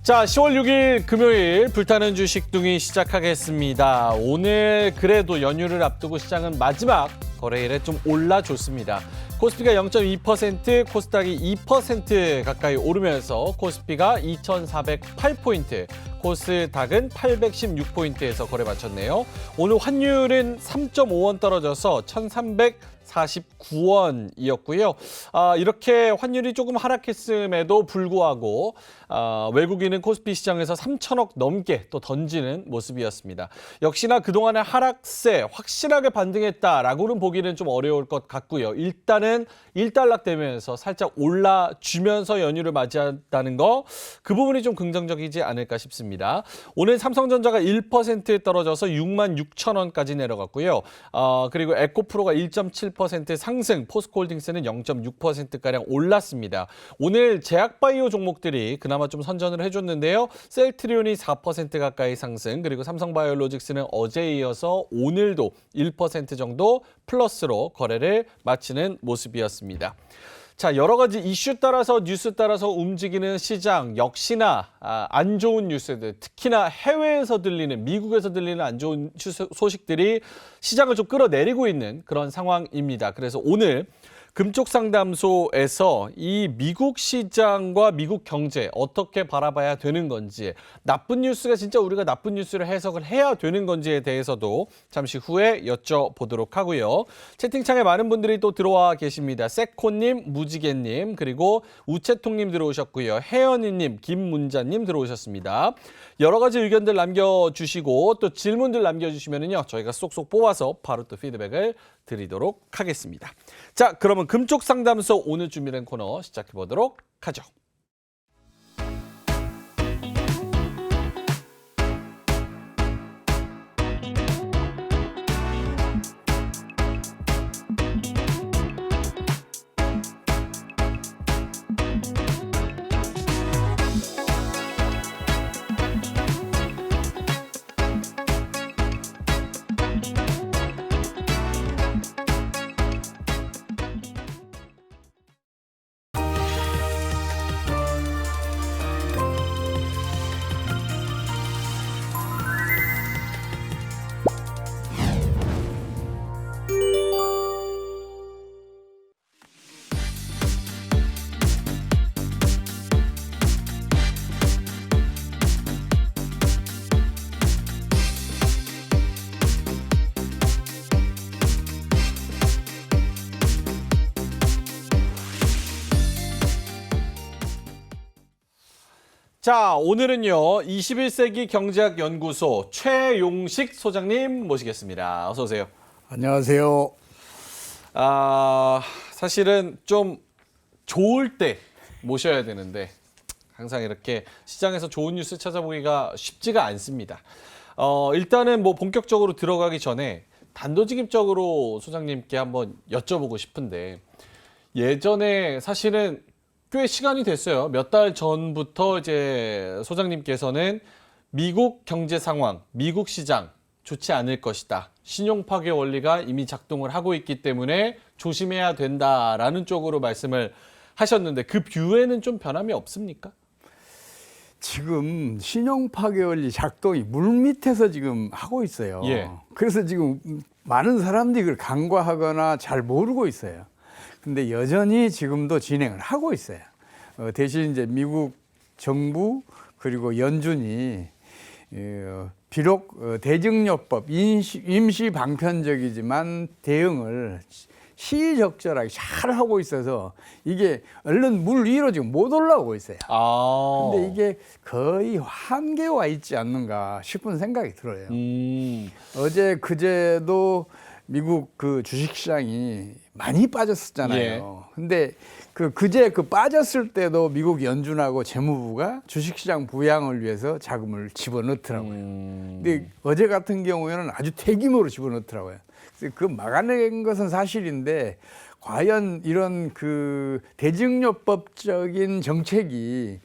자, 10월 6일 금요일 불타는 주식둥이 시작하겠습니다. 오늘 그래도 연휴를 앞두고 시장은 마지막 거래일에 좀 올라줬습니다. 코스피가 0.2%, 코스닥이 2% 가까이 오르면서 코스피가 2,408포인트, 코스닥은 816포인트에서 거래 마쳤네요. 오늘 환율은 3.5원 떨어져서 1,349원이었고요. 이렇게 환율이 조금 하락했음에도 불구하고 외국인은 코스피 시장에서 3천억 넘게 또 던지는 모습이었습니다. 역시나 그동안의 하락세 확실하게 반등했다라고는 보기는 좀 어려울 것 같고요. 일단은 일단락되면서 살짝 올라주면서 연휴를 맞이한다는 거, 그 부분이 좀 긍정적이지 않을까 싶습니다. 오늘 삼성전자가 1% 떨어져서 66,000원까지 내려갔고요. 그리고 에코프로가 1.7% 상승, 포스코홀딩스는 0.6%가량 올랐습니다. 오늘 제약바이오 종목들이 그나마 좀 선전을 해줬는데요. 셀트리온이 4% 가까이 상승, 그리고 삼성바이오로직스는 어제에 이어서 오늘도 1% 정도 플러스로 거래를 마치는 모습이었습니다. 자, 여러 가지 이슈 따라서 뉴스 따라서 움직이는 시장, 역시나 안 좋은 뉴스들, 특히나 해외에서 들리는, 미국에서 들리는 안 좋은 소식들이 시장을 좀 끌어내리고 있는 그런 상황입니다. 그래서 오늘 금쪽상담소에서 이 미국 시장과 미국 경제 어떻게 바라봐야 되는 건지, 나쁜 뉴스가 진짜 우리가 나쁜 뉴스를 해석을 해야 되는 건지에 대해서도 잠시 후에 여쭤보도록 하고요. 채팅창에 많은 분들이 또 들어와 계십니다. 세코님, 무지개님, 그리고 우체통님 들어오셨고요. 혜연이님, 김문자님 들어오셨습니다. 여러 가지 의견들 남겨주시고 또 질문들 남겨주시면요, 저희가 쏙쏙 뽑아서 바로 또 피드백을 드리도록 하겠습니다. 자, 그러면 금쪽상담소 오늘 준비된 코너 시작해 보도록 하죠. 자, 오늘은요 21세기 경제학 연구소 최용식 소장님 모시겠습니다. 어서 오세요. 안녕하세요. 사실은 좀 좋을 때 모셔야 되는데 항상 이렇게 시장에서 좋은 뉴스 찾아보기가 쉽지가 않습니다. 일단은 뭐 본격적으로 들어가기 전에 단도직입적으로 소장님께 한번 여쭤보고 싶은데, 예전에 사실은 꽤 시간이 됐어요. 몇 달 전부터 이제 소장님께서는 미국 경제 상황, 미국 시장 좋지 않을 것이다, 신용 파괴 원리가 이미 작동을 하고 있기 때문에 조심해야 된다라는 쪽으로 말씀을 하셨는데, 그 뷰에는 좀 변함이 없습니까? 지금 신용 파괴 원리 작동이 물밑에서 지금 하고 있어요. 예. 그래서 지금 많은 사람들이 그걸 간과하거나 잘 모르고 있어요. 근데 여전히 지금도 진행을 하고 있어요. 대신 이제 미국 정부 그리고 연준이 비록 대증요법 임시 방편적이지만 대응을 시의적절하게 잘 하고 있어서 이게 얼른 물 위로 지금 못 올라오고 있어요. 근데 이게 거의 한계에 와 있지 않는가 싶은 생각이 들어요. 어제 그제도 미국 그 주식시장이 많이 빠졌었잖아요. 예. 근데 그제 빠졌을 때도 미국 연준하고 재무부가 주식시장 부양을 위해서 자금을 집어넣더라고요. 근데 어제 같은 경우에는 아주 대규모로 집어넣더라고요. 그래서 그 막아낸 것은 사실인데, 과연 이런 그 대증요법적인 정책이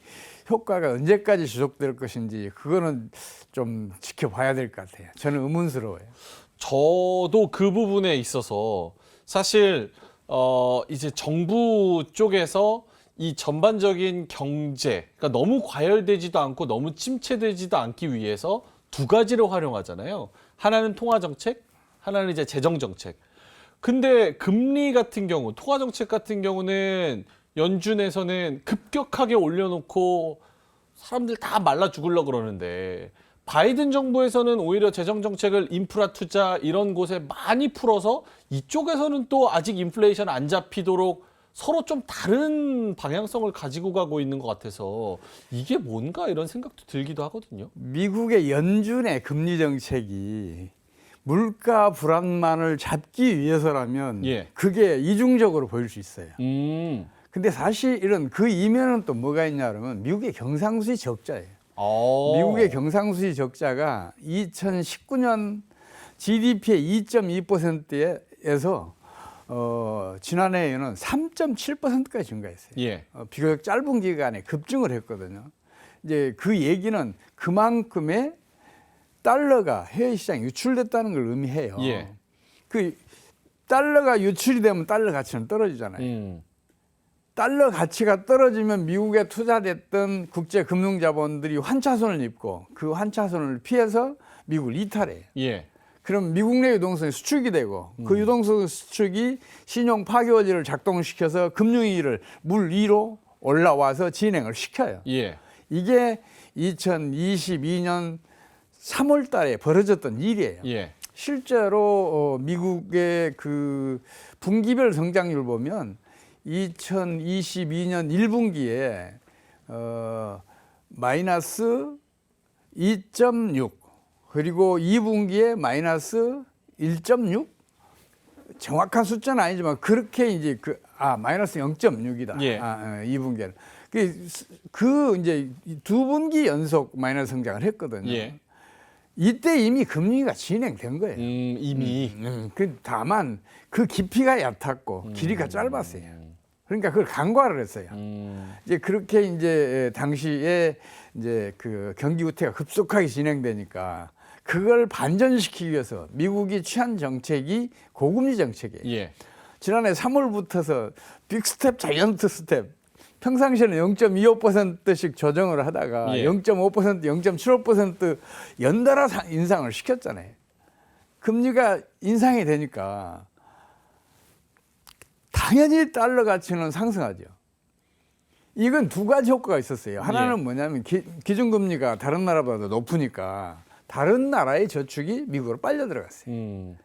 효과가 언제까지 지속될 것인지 그거는 좀 지켜봐야 될 것 같아요. 저는 의문스러워요. 저도 그 부분에 있어서 사실 이제 정부 쪽에서 이 전반적인 경제, 그러니까 너무 과열되지도 않고 너무 침체되지도 않기 위해서 두 가지를 활용하잖아요. 하나는 통화 정책, 하나는 이제 재정 정책. 근데 금리 같은 경우, 통화 정책 같은 경우는 연준에서는 급격하게 올려놓고 사람들 다 말라 죽으려고 그러는데 바이든 정부에서는 오히려 재정 정책을 인프라 투자 이런 곳에 많이 풀어서 이쪽에서는 또 아직 인플레이션 안 잡히도록 서로 좀 다른 방향성을 가지고 가고 있는 것 같아서 이게 뭔가 이런 생각도 들기도 하거든요. 미국의 연준의 금리 정책이 물가 불안만을 잡기 위해서라면 예. 그게 이중적으로 보일 수 있어요. 음. 근데 사실 이런 그 이면은 또 뭐가 있냐 그러면 미국의 경상수지 적자예요. 미국의 경상수지 적자가 2019년 GDP의 2.2%에서 지난해에는 3.7%까지 증가했어요. 예. 비교적 짧은 기간에 급증을 했거든요. 이제 그 얘기는 그만큼의 달러가 해외 시장에 유출됐다는 걸 의미해요. 예. 그 달러가 유출이 되면 달러 가치는 떨어지잖아요. 달러 가치가 떨어지면 미국에 투자됐던 국제 금융 자본들이 환차손을 입고 그 환차손을 피해서 미국을 이탈해요. 예. 그럼 미국 내 유동성이 수축이 되고 그 유동성 수축이 신용 파괴원리를 작동시켜서 금융위기를 물 위로 올라와서 진행을 시켜요. 예. 이게 2022년 3월 달에 벌어졌던 일이에요. 예. 실제로 미국의 그 분기별 성장률 보면 2022년 1분기에 마이너스 2.6 그리고 2분기에 마이너스 1.6 정확한 숫자는 아니지만 그렇게 이제 마이너스 0.6이다. 예. 2분기에는 그 이제 두 분기 연속 마이너스 성장을 했거든요. 예. 이때 이미 금리가 진행된 거예요. 이미. 다만 그 깊이가 얕았고 길이가 짧았어요. 그러니까 그걸 간과를 했어요. 이제 그렇게 이제 당시에 이제 그 경기 후퇴가 급속하게 진행되니까 그걸 반전시키기 위해서 미국이 취한 정책이 고금리 정책이에요. 예. 지난해 3월부터서 빅스텝, 자이언트 스텝. 평상시에는 0.25%씩 조정을 하다가 예. 0.5%, 0.75% 연달아 인상을 시켰잖아요. 금리가 인상이 되니까 당연히 달러 가치는 상승하죠. 이건 두 가지 효과가 있었어요. 하나는 예. 뭐냐면 기준금리가 다른 나라보다 높으니까 다른 나라의 저축이 미국으로 빨려 들어갔어요.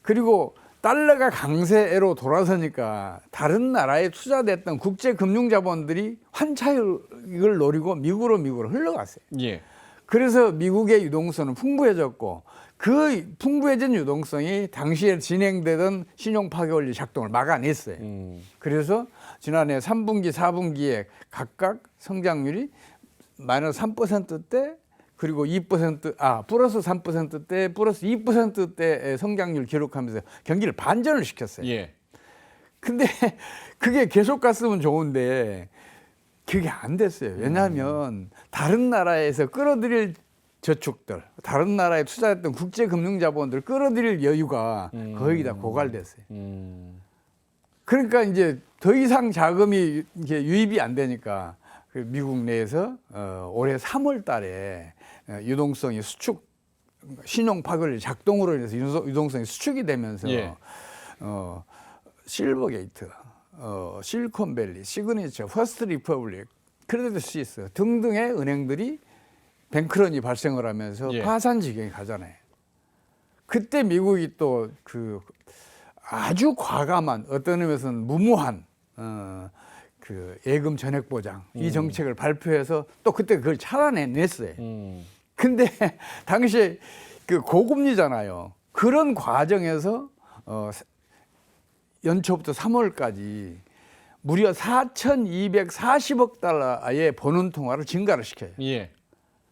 그리고 달러가 강세로 돌아서니까 다른 나라에 투자됐던 국제금융자본들이 환차익을 노리고 미국으로 흘러갔어요. 예. 그래서 미국의 유동성은 풍부해졌고 그 풍부해진 유동성이 당시에 진행되던 신용파괴원리 작동을 막아냈어요. 그래서 지난해 3분기, 4분기에 각각 성장률이 마이너스 3%대 그리고 2%, 플러스 3%대, 플러스 2%대의 성장률 기록하면서 경기를 반전을 시켰어요. 예. 근데 그게 계속 갔으면 좋은데 그게 안 됐어요. 왜냐하면 다른 나라에서 끌어들일 저축들, 다른 나라에 투자했던 국제금융자본들 끌어들일 여유가 거의 다 고갈됐어요. 그러니까 이제 더 이상 자금이 이게 유입이 안 되니까 미국 내에서 올해 3월 달에 유동성이 수축, 신용 파괴 작동으로 인해서 유동성이 수축이 되면서 예. 실버게이트, 실리콘밸리, 시그니처, 퍼스트 리퍼블릭, 크레딧 스위스 등등의 은행들이 뱅크런이 발생을 하면서 예. 파산 지경에 가잖아요. 그때 미국이 또 그 아주 과감한 어떤 의미에서는 무모한 그 예금 전액 보장 이 정책을 발표해서 또 그때 그걸 차단해냈어요. 근데 당시에 그 고금리잖아요. 그런 과정에서 연초부터 3월까지 무려 4,240억 달러의 버는 통화를 증가를 시켜요. 예.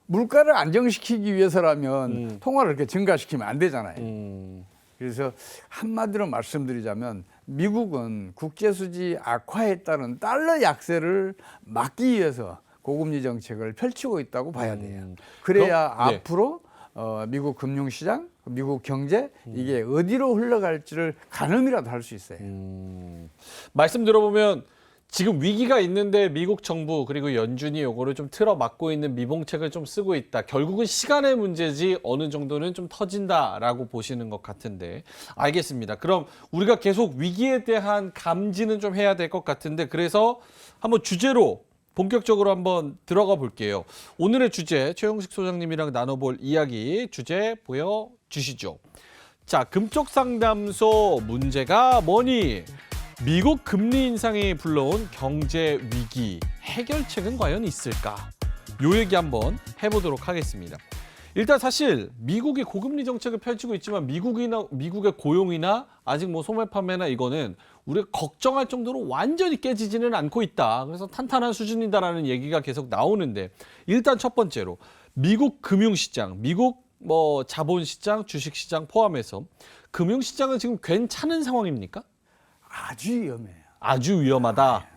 물가를 안정시키기 위해서라면 통화를 이렇게 증가시키면 안 되잖아요. 그래서 한마디로 말씀드리자면 미국은 국제수지 악화에 따른 달러 약세를 막기 위해서 고금리 정책을 펼치고 있다고 봐야 돼요. 그래야 그럼, 예. 앞으로 미국 금융시장, 미국 경제 이게 어디로 흘러갈지를 가늠이라도 할 수 있어요. 말씀 들어보면 지금 위기가 있는데 미국 정부 그리고 연준이 요거를 좀 틀어 막고 있는 미봉책을 좀 쓰고 있다. 결국은 시간의 문제지 어느 정도는 좀 터진다라고 보시는 것 같은데 알겠습니다. 그럼 우리가 계속 위기에 대한 감지는 좀 해야 될 것 같은데 그래서 한번 주제로 본격적으로 한번 들어가 볼게요. 오늘의 주제 최영식 소장님이랑 나눠볼 이야기 주제 보여주시죠. 자, 금쪽 상담소 문제가 뭐니? 미국 금리 인상이 불러온 경제 위기 해결책은 과연 있을까? 요 얘기 한번 해보도록 하겠습니다. 일단 사실 미국이 고금리 정책을 펼치고 있지만 미국의 고용이나 아직 뭐 소매 판매나 이거는 우리가 걱정할 정도로 완전히 깨지지는 않고 있다. 그래서 탄탄한 수준이다라는 얘기가 계속 나오는데 일단 첫 번째로 미국 금융시장, 미국 뭐 자본시장, 주식시장 포함해서 금융시장은 지금 괜찮은 상황입니까? 아주 위험해요. 아주 위험하다.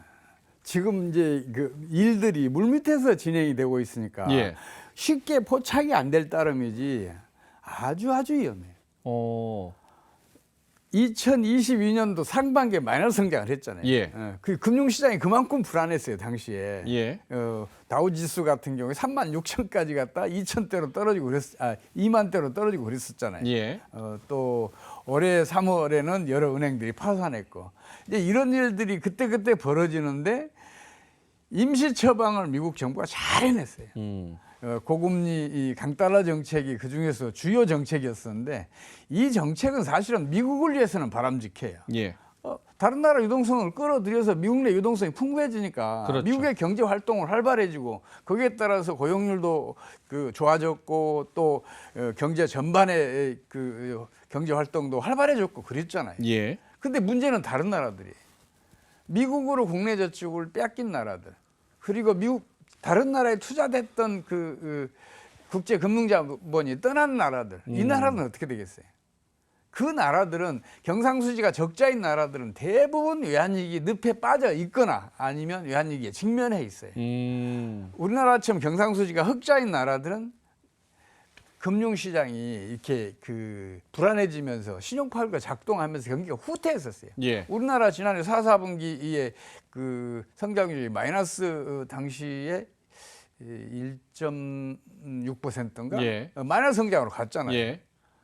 지금 이제 그 일들이 물밑에서 진행이 되고 있으니까 예. 쉽게 포착이 안 될 따름이지 아주 위험해요. 2022년도 상반기에 마이너스 성장을 했잖아요. 예. 그 금융시장이 그만큼 불안했어요, 당시에. 예. 다우지수 같은 경우에 36,000까지 갔다 2,000대로 떨어지고 2만대로 떨어지고 그랬었잖아요. 예. 또 올해 3월에는 여러 은행들이 파산했고 이제 이런 일들이 그때 벌어지는데 임시 처방을 미국 정부가 잘 해냈어요. 고금리 이 강달러 정책이 그 중에서 주요 정책이었었는데 이 정책은 사실은 미국을 위해서는 바람직해요. 예. 다른 나라 유동성을 끌어들여서 미국 내 유동성이 풍부해지니까 그렇죠. 미국의 경제 활동을 활발해지고 거기에 따라서 고용률도 그 좋아졌고 또 경제 전반의 그 경제 활동도 활발해졌고 그랬잖아요. 예. 근데 문제는 다른 나라들이 미국으로 국내 저축을 뺏긴 나라들 그리고 미국 다른 나라에 투자됐던 그 국제 금융자본이 떠난 나라들 이 나라는 어떻게 되겠어요? 그 나라들은 경상수지가 적자인 나라들은 대부분 외환위기 늪에 빠져 있거나 아니면 외환위기에 직면해 있어요. 우리나라처럼 경상수지가 흑자인 나라들은 금융시장이 이렇게 그 불안해지면서 신용파괴가 작동하면서 경기가 후퇴했었어요. 예. 우리나라 지난해 4, 4분기에 그 성장률이 마이너스 당시에 1.6%인가 예. 마이너스 성장으로 갔잖아요. 예.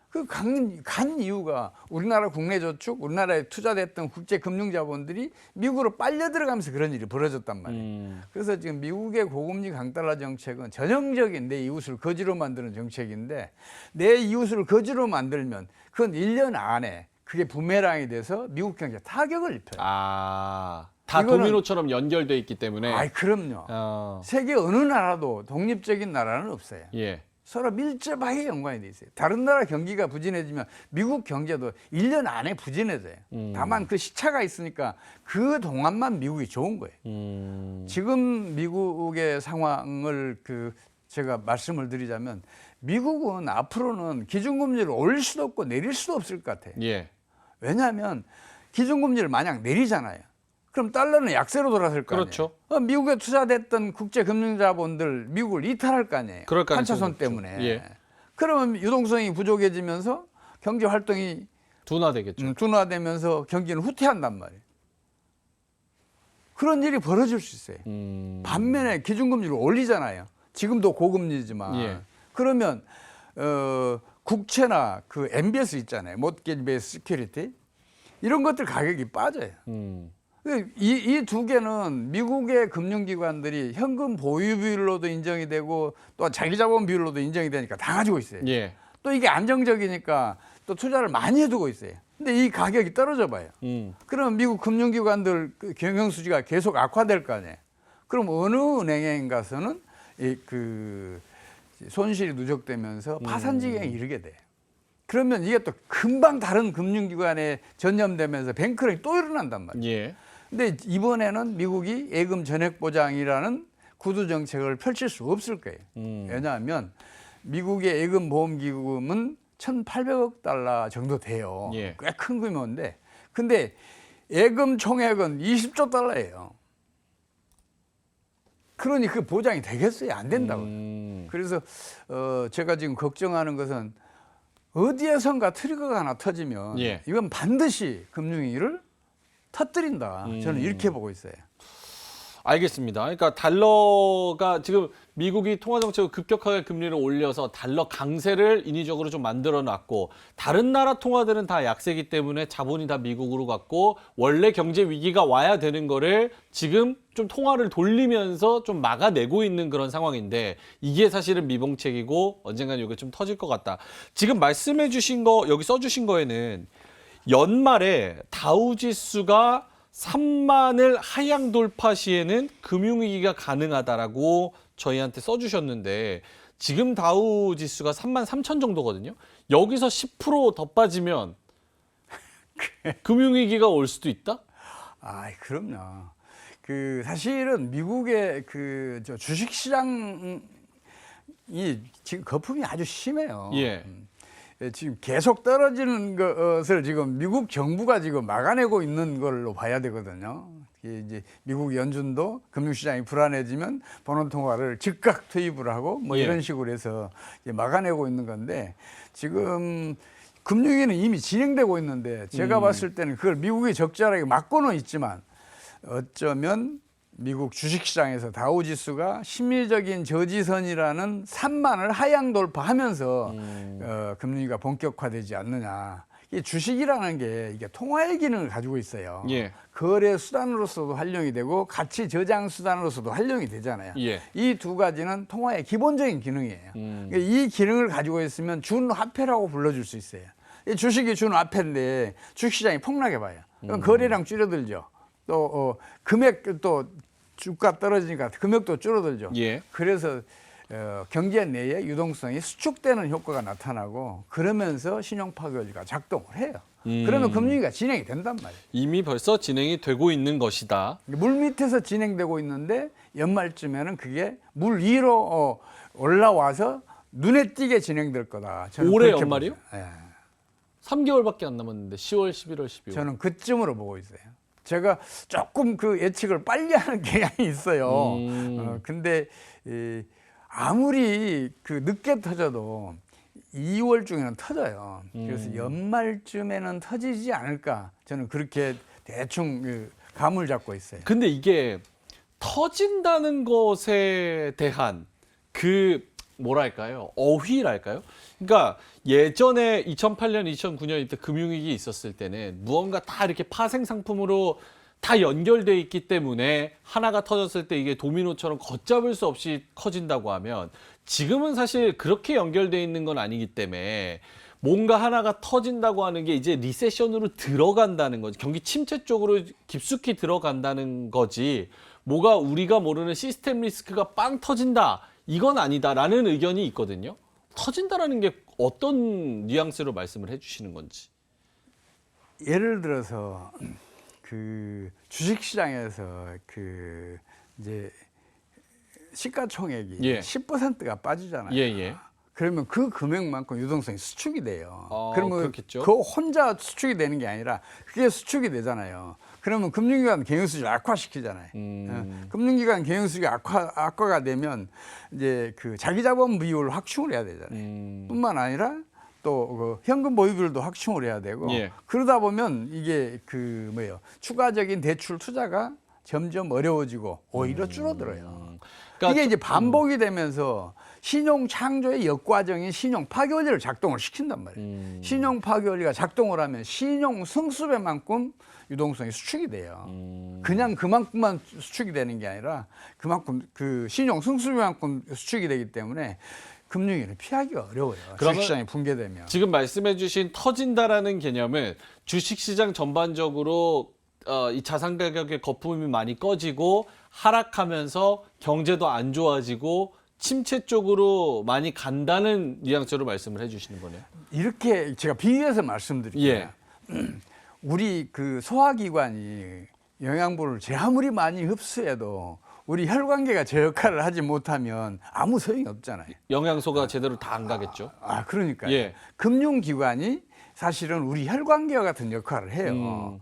그 간 이유가 우리나라 국내 저축, 우리나라에 투자됐던 국제 금융자본들이 미국으로 빨려 들어가면서 그런 일이 벌어졌단 말이에요. 그래서 지금 미국의 고금리 강달러 정책은 전형적인 내 이웃을 거지로 만드는 정책인데 내 이웃을 거지로 만들면 그건 1년 안에 그게 부메랑이 돼서 미국 경제에 타격을 입혀요. 다 이거는- 도미노처럼 연결돼 있기 때문에. 아이 그럼요. 세계 어느 나라도 독립적인 나라는 없어요. 예. 서로 밀접하게 연관이 돼 있어요. 다른 나라 경기가 부진해지면 미국 경제도 1년 안에 부진해져요. 다만 그 시차가 있으니까 그 동안만 미국이 좋은 거예요. 지금 미국의 상황을 제가 말씀을 드리자면 미국은 앞으로는 기준금리를 올릴 수도 없고 내릴 수도 없을 것 같아요. 예. 왜냐하면 기준금리를 만약 내리잖아요. 그럼 달러는 약세로 돌아설 거 아니에요. 그렇죠. 미국에 투자됐던 국제금융자본들 미국을 이탈할 거 아니에요. 그럴 가능성이 환차손 높죠. 때문에. 예. 그러면 유동성이 부족해지면서 경제 활동이 둔화되겠죠. 둔화되면서 경기는 후퇴한단 말이에요. 그런 일이 벌어질 수 있어요. 반면에 기준금리를 올리잖아요. 지금도 고금리지만. 예. 그러면 국채나 그 MBS 있잖아요. 모트게이지 베이스 시큐리티 이런 것들 가격이 빠져요. 이 두 개는 미국의 금융기관들이 현금 보유 비율로도 인정이 되고 또 자기 자본 비율로도 인정이 되니까 다 가지고 있어요. 예. 또 이게 안정적이니까 또 투자를 많이 해두고 있어요. 근데 이 가격이 떨어져 봐요. 그러면 미국 금융기관들 그 경영 수지가 계속 악화될 거 아니에요. 그럼 어느 은행에 가서는 그 손실이 누적되면서 파산 지경에 이르게 돼요. 그러면 이게 또 금방 다른 금융기관에 전념되면서 뱅크런이 또 일어난단 말이에요. 예. 근데 이번에는 미국이 예금 전액 보장이라는 구두 정책을 펼칠 수 없을 거예요. 왜냐하면 미국의 예금 보험 기금은 1,800억 달러 정도 돼요. 예. 꽤 큰 규모인데, 근데 예금 총액은 20조 달러예요. 그러니 그 보장이 되겠어요? 안 된다고. 그래서 제가 지금 걱정하는 것은 어디에선가 트리거가 하나 터지면 예. 이건 반드시 금융위기를 터뜨린다. 저는 이렇게 보고 있어요. 알겠습니다. 그러니까 달러가 지금 미국이 통화정책으로 급격하게 금리를 올려서 달러 강세를 인위적으로 좀 만들어 놨고 다른 나라 통화들은 다 약세기 때문에 자본이 다 미국으로 갔고 원래 경제 위기가 와야 되는 거를 지금 좀 통화를 돌리면서 좀 막아내고 있는 그런 상황인데 이게 사실은 미봉책이고 언젠간 이게 좀 터질 것 같다. 지금 말씀해 주신 거 여기 써주신 거에는 연말에 다우지수가 3만을 하향 돌파 시에는 금융위기가 가능하다라고 저희한테 써주셨는데 지금 다우 지수가 3만 3천 정도거든요. 여기서 10%더 빠지면 금융위기가 올 수도 있다? 아, 그럼요. 그 사실은 미국의 저 주식시장이 지금 거품이 아주 심해요. 예. 지금 계속 떨어지는 것을 지금 미국 정부가 지금 막아내고 있는 걸로 봐야 되거든요. 이게 이제 미국 연준도 금융시장이 불안해지면 번호통화를 즉각 투입을 하고 뭐 예. 이런 식으로 해서 이제 막아내고 있는 건데 지금 금융위기는 이미 진행되고 있는데 제가 봤을 때는 그걸 미국이 적절하게 막고는 있지만 어쩌면 미국 주식시장에서 다우지수가 심리적인 저지선이라는 산만을 하향 돌파하면서 금융위기가 본격화되지 않느냐. 이 주식이라는 게 이게 통화의 기능을 가지고 있어요. 예. 거래 수단으로서도 활용이 되고 가치 저장 수단으로서도 활용이 되잖아요. 예. 이 두 가지는 통화의 기본적인 기능이에요. 그러니까 이 기능을 가지고 있으면 준화폐라고 불러줄 수 있어요. 이 주식이 준화폐인데 주식시장이 폭락해 봐요. 그럼 거래량 줄어들죠. 또 금액 또 주가 떨어지니까 금액도 줄어들죠. 예. 그래서 경제 내에 유동성이 수축되는 효과가 나타나고 그러면서 신용 파괴가 작동을 해요. 그러면 금융위기가 진행이 된단 말이에요. 이미 벌써 진행이 되고 있는 것이다. 물 밑에서 진행되고 있는데 연말쯤에는 그게 물 위로 올라와서 눈에 띄게 진행될 거다. 저는 올해 그렇게 연말이요? 봐요. 예. 3개월밖에 안 남았는데 10월, 11월, 12월. 저는 그쯤으로 보고 있어요. 제가 조금 그 예측을 빨리 하는 경향이 있어요. 근데 아무리 그 늦게 터져도 2월 중에는 터져요. 그래서 연말쯤에는 터지지 않을까. 저는 그렇게 대충 감을 잡고 있어요. 근데 이게 터진다는 것에 대한 그 뭐랄까요? 어휘랄까요? 그러니까 예전에 2008년, 2009년 이때 금융위기 있었을 때는 무언가 다 이렇게 파생 상품으로 다 연결돼 있기 때문에 하나가 터졌을 때 이게 도미노처럼 걷잡을 수 없이 커진다고 하면 지금은 사실 그렇게 연결돼 있는 건 아니기 때문에 뭔가 하나가 터진다고 하는 게 이제 리세션으로 들어간다는 거지. 경기 침체 쪽으로 깊숙이 들어간다는 거지. 뭐가 우리가 모르는 시스템 리스크가 빵 터진다. 이건 아니다라는 의견이 있거든요. 터진다라는 게 어떤 뉘앙스로 말씀을 해주시는 건지. 예를 들어서 그 주식시장에서 그 이제 시가총액이 예. 10%가 빠지잖아요. 예. 그러면 그 금액만큼 유동성이 수축이 돼요. 그러면 그렇겠죠. 그 혼자 수축이 되는 게 아니라 그게 수축이 되잖아요. 그러면 금융기관 경영수지를 악화시키잖아요. 금융기관 경영수지가 악화가 되면 이제 그 자기자본 비율을 확충을 해야 되잖아요. 뿐만 아니라 또 그 현금 보유비율도 확충을 해야 되고 예. 그러다 보면 이게 그 뭐예요 추가적인 대출 투자가 점점 어려워지고 오히려 줄어들어요. 그러니까 이게 이제 반복이 되면서 신용 창조의 역과정인 신용 파괴원리를 작동을 시킨단 말이에요. 신용 파괴원리가 작동을 하면 신용 승수배만큼 유동성이 수축이 돼요. 그냥 그만큼만 수축이 되는 게 아니라 그만큼 그 신용 승수배만큼 수축이 되기 때문에 금융위기는 피하기가 어려워요. 주식시장이 붕괴되면. 지금 말씀해주신 터진다라는 개념은 주식시장 전반적으로 이 자산 가격의 거품이 많이 꺼지고 하락하면서 경제도 안 좋아지고 침체 쪽으로 많이 간다는 뉘앙스로 말씀을 해주시는 거네요. 이렇게 제가 비유해서 말씀드릴게요. 예. 우리 그 소화기관이 영양분을 제 아무리 많이 흡수해도 우리 혈관계가 제 역할을 하지 못하면 아무 소용이 없잖아요. 영양소가 제대로 다 안 가겠죠. 그러니까요. 예. 금융기관이 사실은 우리 혈관계와 같은 역할을 해요.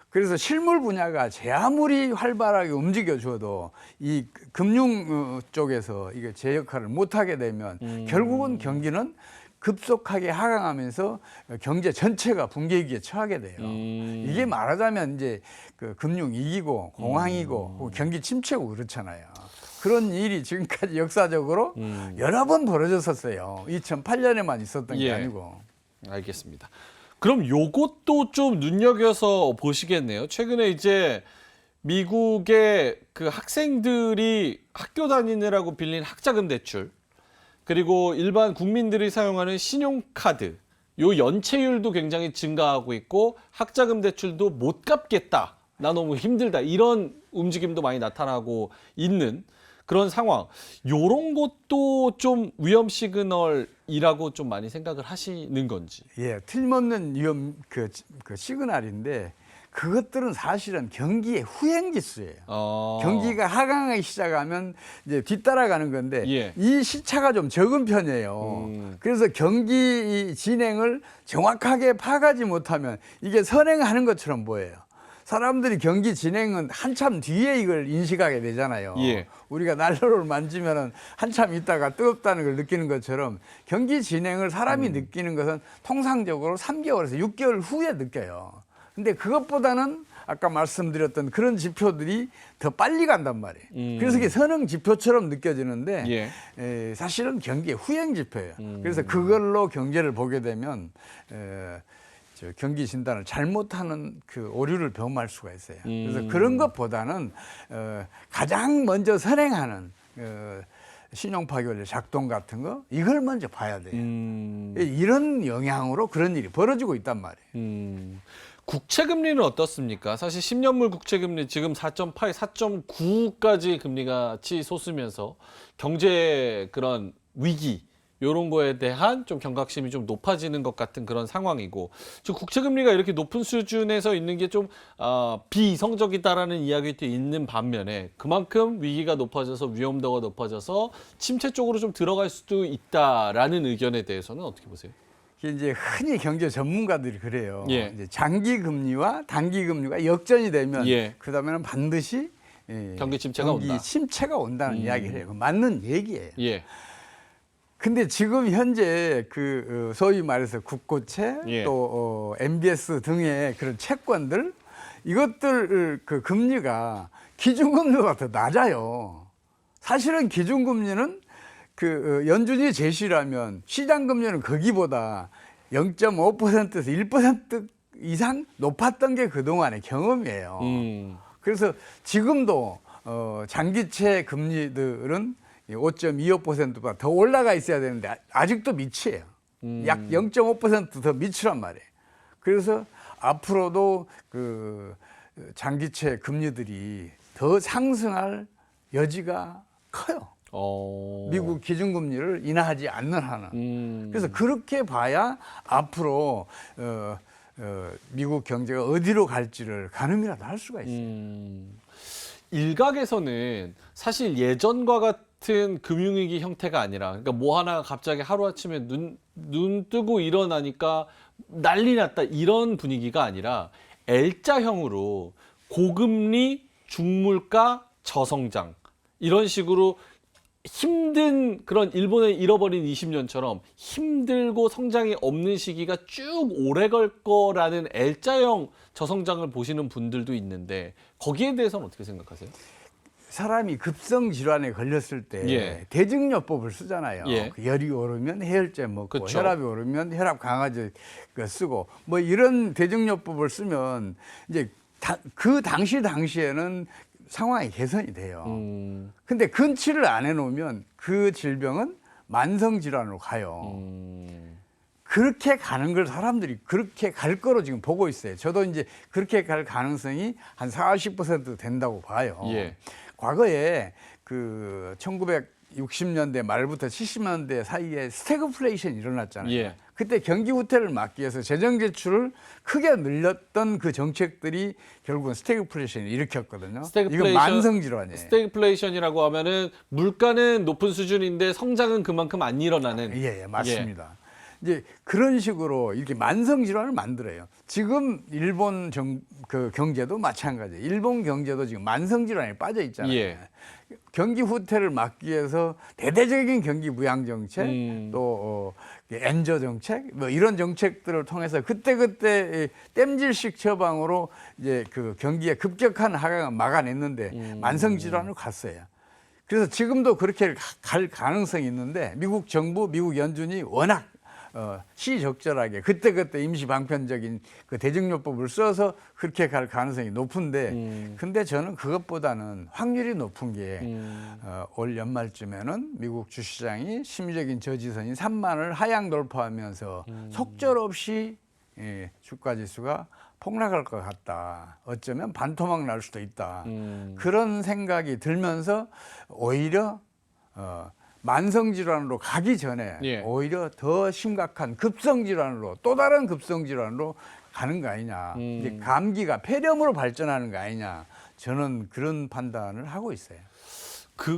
그래서 실물 분야가 제 아무리 활발하게 움직여줘도 이 금융 쪽에서 이게 제 역할을 못하게 되면 결국은 경기는 급속하게 하강하면서 경제 전체가 붕괴 위기에 처하게 돼요. 이게 말하자면 이제 그 금융 위기고 공황이고 경기 침체고 그렇잖아요. 그런 일이 지금까지 역사적으로 여러 번 벌어졌었어요. 2008년에만 있었던 게 예. 아니고. 알겠습니다. 그럼 요것도 좀 눈여겨서 보시겠네요. 최근에 이제 미국의 그 학생들이 학교 다니느라고 빌린 학자금 대출, 그리고 일반 국민들이 사용하는 신용카드, 요 연체율도 굉장히 증가하고 있고 학자금 대출도 못 갚겠다, 나 너무 힘들다, 이런 움직임도 많이 나타나고 있는 그런 상황. 요런 것도 좀 위험 시그널이라고 좀 많이 생각을 하시는 건지. 예, 틀림없는 위험 그 시그널인데 그것들은 사실은 경기의 후행 지수예요. 경기가 하강하기 시작하면 이제 뒤따라가는 건데 예. 이 시차가 좀 적은 편이에요. 그래서 경기 진행을 정확하게 파악하지 못하면 이게 선행하는 것처럼 보여요. 사람들이 경기 진행은 한참 뒤에 이걸 인식하게 되잖아요. 예. 우리가 난로를 만지면 한참 있다가 뜨겁다는 걸 느끼는 것처럼 경기 진행을 사람이 느끼는 것은 통상적으로 3개월에서 6개월 후에 느껴요. 근데 그것보다는 아까 말씀드렸던 그런 지표들이 더 빨리 간단 말이에요. 그래서 이게 선행 지표처럼 느껴지는데 사실은 경기의 후행 지표예요. 그래서 그걸로 경제를 보게 되면 경기 진단을 잘못하는 그 오류를 범할 수가 있어요. 그래서 그런 것보다는 가장 먼저 선행하는 신용 파괴율 작동 같은 거 이걸 먼저 봐야 돼요. 이런 영향으로 그런 일이 벌어지고 있단 말이에요. 국채금리는 어떻습니까? 사실 10년물 국채금리 지금 4.8, 4.9까지 금리가 치솟으면서 경제 그런 위기 이런 거에 대한 좀 경각심이 좀 높아지는 것 같은 그런 상황이고, 지금 국채금리가 이렇게 높은 수준에서 있는 게 좀 비이성적이다라는 이야기도 있는 반면에 그만큼 위기가 높아져서 위험도가 높아져서 침체 쪽으로 좀 들어갈 수도 있다라는 의견에 대해서는 어떻게 보세요? 이제 흔히 경제 전문가들이 그래요. 예. 이제 장기 금리와 단기 금리가 역전이 되면 예. 그 다음에는 반드시 경기 침체가 온다. 침체가 온다는 이야기를 해요. 맞는 얘기예요. 예. 근데 지금 현재 그 소위 말해서 국고채 예. 또 MBS 등의 그런 채권들 이것들 그 금리가 기준금리보다 더 낮아요. 사실은 기준금리는 그 연준이 제시라면 시장금리는 거기보다 0.5%에서 1% 이상 높았던 게 그동안의 경험이에요. 그래서 지금도 장기채 금리들은 5.25%보다 더 올라가 있어야 되는데 아직도 밑이에요. 약 0.5% 더 밑이란 말이에요. 그래서 앞으로도 그 장기채 금리들이 더 상승할 여지가 커요. 미국 기준금리를 인하하지 않는 한은. 그래서 그렇게 봐야 앞으로 미국 경제가 어디로 갈지를 가늠이라도 할 수가 있어요. 일각에서는 사실 예전과 같은 금융위기 형태가 아니라, 그러니까 뭐 하나 갑자기 하루아침에 눈 뜨고 일어나니까 난리 났다, 이런 분위기가 아니라 L자형으로 고금리, 중물가, 저성장, 이런 식으로 힘든 그런 일본의 잃어버린 20년처럼 힘들고 성장이 없는 시기가 쭉 오래 걸 거라는 L자형 저성장을 보시는 분들도 있는데 거기에 대해서는 어떻게 생각하세요? 사람이 급성 질환에 걸렸을 때 예. 대증요법을 쓰잖아요. 예. 그 열이 오르면 해열제 먹고 그쵸. 혈압이 오르면 혈압 강화제 쓰고 뭐 이런 대증요법을 쓰면 이제 그 당시에는 상황이 개선이 돼요. 근데 근치를 안 해놓으면 그 질병은 만성 질환으로 가요. 그렇게 가는 걸 사람들이 그렇게 갈 거로 지금 보고 있어요. 저도 이제 그렇게 갈 가능성이 한 40% 된다고 봐요. 예. 과거에 그 1960년대 말부터 70년대 사이에 스태그플레이션이 일어났잖아요. 예. 그때 경기 후퇴를 막기 위해서 재정 제출을 크게 늘렸던 그 정책들이 결국은 스태그플레이션을 일으켰거든요. 이건 만성 질환이에요. 스태그플레이션이라고 하면은 물가는 높은 수준인데 성장은 그만큼 안 일어나는. 예, 맞습니다. 이제 그런 식으로 이렇게 만성 질환을 만들어요. 지금 일본 그 경제도 마찬가지예요. 일본 경제도 지금 만성 질환에 빠져 있잖아요. 예. 경기 후퇴를 막기 위해서 대대적인 경기 부양 정책 또 엔저 정책 뭐 이런 정책들을 통해서 그때 땜질식 처방으로 이제 그 경기의 급격한 하강을 막아냈는데 만성 질환으로 갔어요. 그래서 지금도 그렇게 갈 가능성이 있는데 미국 정부, 미국 연준이 워낙 시적절하게 그때 임시 방편적인 그 대증요법을 써서 그렇게 갈 가능성이 높은데 근데 저는 그것보다는 확률이 높은 게 올 연말쯤에는 미국 주시장이 심리적인 저지선인 3만을 하향 돌파하면서 속절없이 주가 지수가 폭락할 것 같다. 어쩌면 반토막 날 수도 있다. 그런 생각이 들면서 오히려 만성질환으로 가기 전에 예. 오히려 더 심각한 급성질환으로 또 다른 급성질환으로 가는 거 아니냐. 이제 감기가 폐렴으로 발전하는 거 아니냐. 저는 그런 판단을 하고 있어요.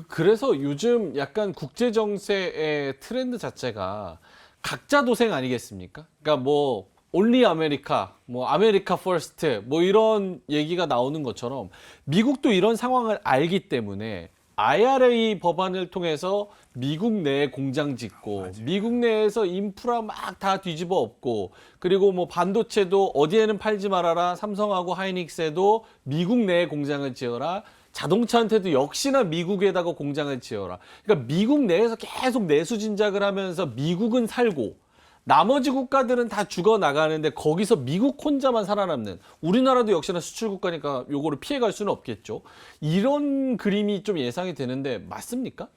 그래서 요즘 약간 국제 정세의 트렌드 자체가 각자 도생 아니겠습니까? 그러니까 뭐 올리 아메리카, 뭐 아메리카 퍼스트, 뭐 이런 얘기가 나오는 것처럼 미국도 이런 상황을 알기 때문에 IRA 법안을 통해서 미국 내에 공장 짓고 미국 내에서 인프라 막 다 뒤집어 엎고 그리고 뭐 반도체도 어디에는 팔지 말아라 삼성하고 하이닉스에도 미국 내에 공장을 지어라 자동차한테도 역시나 미국에다가 공장을 지어라. 그러니까 미국 내에서 계속 내수 진작을 하면서 미국은 살고 나머지 국가들은 다 죽어나가는데 거기서 미국 혼자만 살아남는 우리나라도 역시나 수출 국가니까 요거를 피해갈 수는 없겠죠. 이런 그림이 좀 예상이 되는데 맞습니까?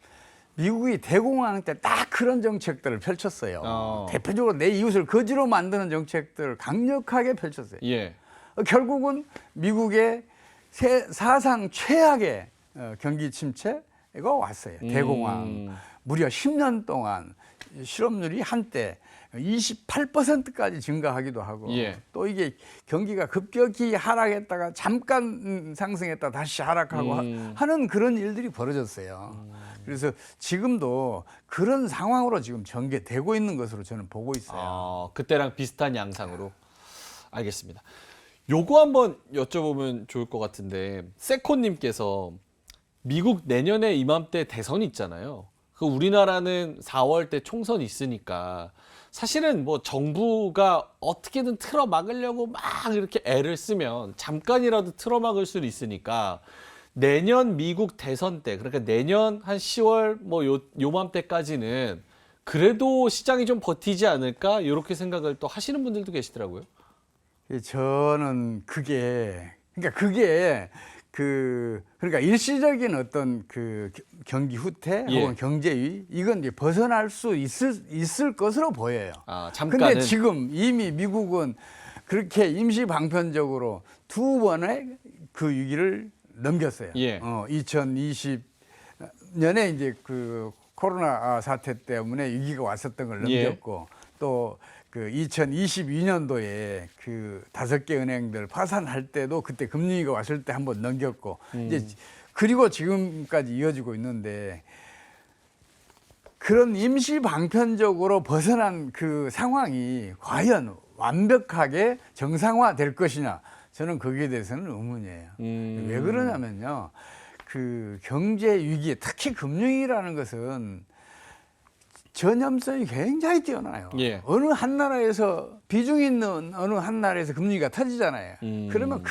미국이 대공황 때 딱 그런 정책들을 펼쳤어요. 대표적으로 내 이웃을 거지로 만드는 정책들을 강력하게 펼쳤어요. 예. 결국은 미국의 사상 최악의 경기 침체가 왔어요. 대공황. 무려 10년 동안 실업률이 한때 28%까지 증가하기도 하고 예. 또 이게 경기가 급격히 하락했다가 잠깐 상승했다 다시 하락하고 하는 그런 일들이 벌어졌어요. 그래서 지금도 그런 상황으로 지금 전개되고 있는 것으로 저는 보고 있어요. 그때랑 비슷한 양상으로. 알겠습니다. 요거 한번 여쭤보면 좋을 것 같은데 세코님께서 미국 내년에 이맘때 대선 있잖아요. 그 우리나라는 4월 때 총선 있으니까 사실은 뭐 정부가 어떻게든 틀어막으려고 막 이렇게 애를 쓰면 잠깐이라도 틀어막을 수는 있으니까 내년 미국 대선 때 그러니까 내년 한 10월 뭐 요맘때까지는 그래도 시장이 좀 버티지 않을까 이렇게 생각을 또 하시는 분들도 계시더라고요. 저는 그게 그러니까 일시적인 어떤 그 경기 후퇴 예. 혹은 경제위 이건 이제 벗어날 수 있을 것으로 보여요. 잠깐은. 근데 지금 이미 미국은 그렇게 임시 방편적으로 두 번의 그 위기를 넘겼어요. 예. 2020년에 이제 그 코로나 사태 때문에 위기가 왔었던 걸 넘겼고 또 그 2022년도에 그 5개 은행들 파산할 때도 그때 금리가 왔을 때 한번 넘겼고 이제 그리고 지금까지 이어지고 있는데 그런 임시 방편적으로 벗어난 그 상황이 과연 완벽하게 정상화될 것이냐 저는 거기에 대해서는 의문이에요. 왜 그러냐면요. 그 경제 위기 특히 금융이라는 것은 전염성이 굉장히 뛰어나요. 예. 어느 한 나라에서 비중 있는 어느 한 나라에서 금리가 터지잖아요. 그러면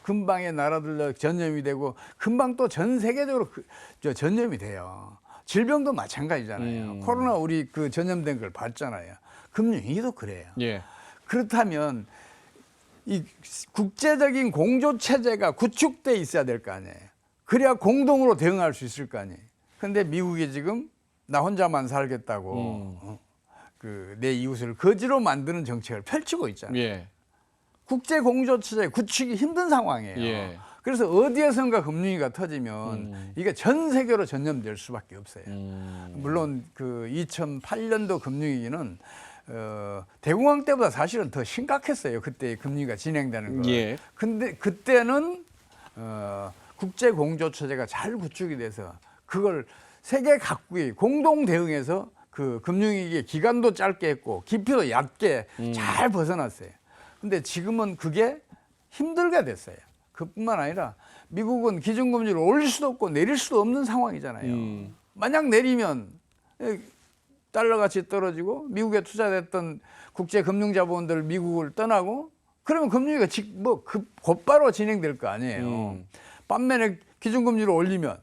금방의 나라들로 전염이 되고 금방 또 전 세계적으로 전염이 돼요. 질병도 마찬가지잖아요. 코로나 우리 그 전염된 걸 봤잖아요. 금융위기도 그래요. 예. 그렇다면 이 국제적인 공조 체제가 구축돼 있어야 될 거 아니에요. 그래야 공동으로 대응할 수 있을 거 아니에요. 근데 미국이 지금 나 혼자만 살겠다고 그 내 이웃을 거지로 만드는 정책을 펼치고 있잖아요. 예. 국제 공조 체제 구축이 힘든 상황이에요. 예. 그래서 어디에선가 금융위기가 터지면 이게 전 세계로 전염될 수밖에 없어요. 물론 그 2008년도 금융위기는 대공황 때보다 사실은 더 심각했어요. 그때 금리가 진행되는 거. 예. 근데 그때는 국제 공조 체제가 잘 구축이 돼서 그걸 세계 각국이 공동 대응해서 그 금융위기의 기간도 짧게 했고 깊이도 얕게 잘 벗어났어요. 근데 지금은 그게 힘들게 됐어요. 그뿐만 아니라 미국은 기준금리를 올릴 수도 없고 내릴 수도 없는 상황이잖아요. 만약 내리면 달러 가치 떨어지고 미국에 투자됐던 국제 금융 자본들 미국을 떠나고 그러면 금융위기가 곧바로 진행될 거 아니에요. 반면에 기준금리를 올리면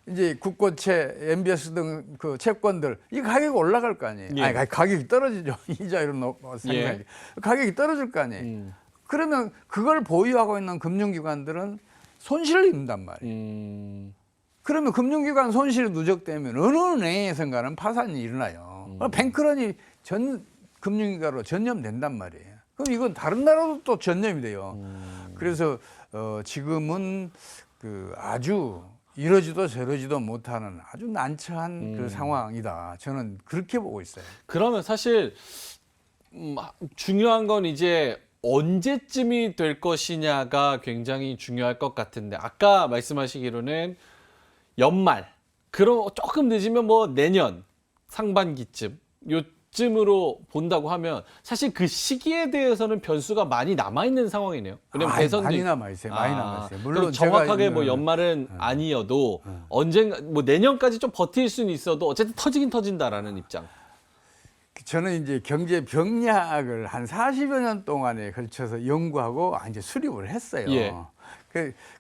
이제 국고채, MBS 등 그 채권들 이 가격이 올라갈 거 아니에요. 예. 아니 가격이 떨어지죠. 이자율 생각이 예. 가격이 떨어질 거 아니에요. 그러면 그걸 보유하고 있는 금융기관들은 손실을 입는단 말이에요. 그러면 금융기관 손실이 누적되면 어느 은행에선가는 파산이 일어나요. 뱅크런이 전 금융기관으로 전념된단 말이에요. 그럼 이건 다른 나라도 또 전념이 돼요. 그래서 지금은 그 아주 이러지도 저러지도 못하는 아주 난처한 그 상황이다. 저는 그렇게 보고 있어요. 그러면 사실 중요한 건 이제 언제쯤이 될 것이냐가 굉장히 중요할 것 같은데 아까 말씀하시기로는 연말 그럼 조금 늦으면 뭐 내년 상반기쯤 요쯤으로 본다고 하면 사실 그 시기에 대해서는 변수가 많이 남아있는 상황이네요. 왜냐면 대선도 많이 남아 있어요. 많이 남아 있어요. 물론 정확하게 뭐 연말은 아니어도 언젠가 뭐 내년까지 좀 버틸 수는 있어도 어쨌든 터지긴 터진다라는 입장. 저는 이제 경제 병략을 한 40여 년 동안에 걸쳐서 연구하고 이제 수립을 했어요. 예.